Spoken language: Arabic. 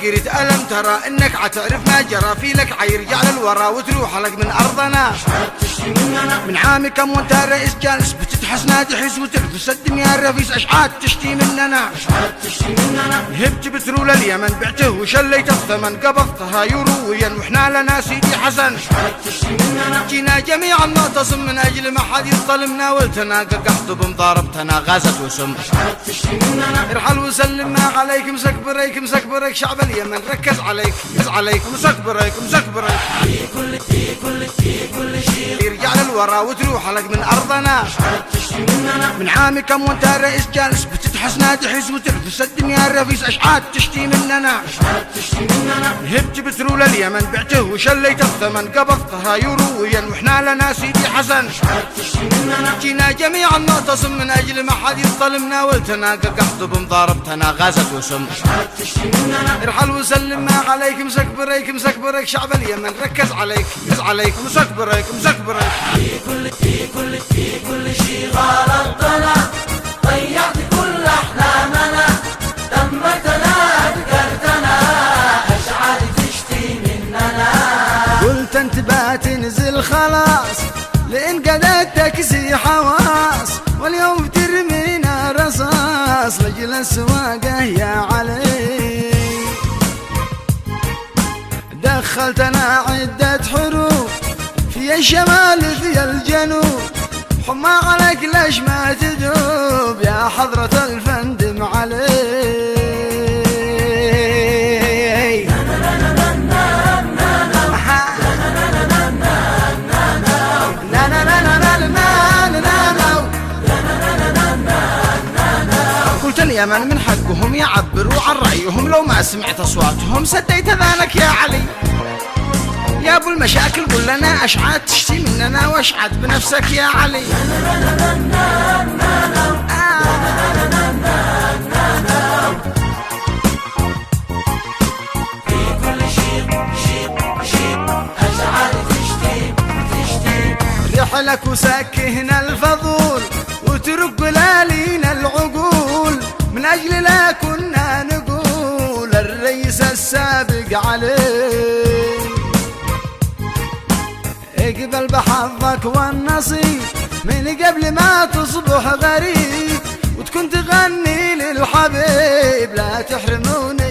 قريت ألم ترى إنك عتعرف ما جرى في لك عيرجع للورا وتروح لك من أرضنا. من عامي كم وانت رئيس جالس بتتحس ناجح وتلبس الدنيا الرفيس أشعاد تشتي مننا. هبت بترول اليمن بعته وشليت الثمن قبضتها يورويا وإحنا لنا سيدي حسن. جينا جميعا نعتصم من أجل ما حد يظلمنا ولتنا قحط بمضاربتنا غازت وسم. ارحل وسلم ما عليك مسك بريك مسك بريك شعب اليمن ركز عليك ركز عليك مسك بريك مسك بريك. في كل شيء يرجع للورا وتروح لك من أرضنا. من عامي كم وانت رئيس جالس بتتحس ناجح وتلبس الدنيا الرفيس أشعاد تشتي مننا. هبت بترول اليمن بعته وشليت الثمن قبضتها يورويا وإحنا لنا سيدي حسن. جينا جميعا نعتصم من أجل ما حد يظلمنا ولتنا قحط بمضاربتنا غازت وسم. ارحل وسلم ما عليك مسك بريك مسك بريك شعب اليمن ركز عليك ركز عليك مسك بريك مسك بريك. في كل شيء غلطنا ضيعت كل أحلامنا دمتنا ذكرتنا أشعاد تشتي مننا. قلت انت بتنزل خلاص لإن قدرتك زي حواس واليوم ترمينا رصاص لجل السواقة يا علي. دخلتنا عدة حروب في الشمال في الجنوب حما عليك ليش ما تدوب يا حضرة الفندم علي. قلت اليمن من حقهم يعبروا عن رأيهم لو ما سمعت أصواتهم سديت أذانك يا علي. يا ابو المشاكل قل لنا اشعاد تشتي مننا واشعد بنفسك يا علي. في كل شيء اشعاد تشتي. رحلك وسكهنا الفضول وترك لالينا العقول من اجل لا كنا نقول الرئيس السابق عليه. اقبل بحظك والنصيب من قبل ما تصبح غريب وتكون تغني للحبيب لا تحرموني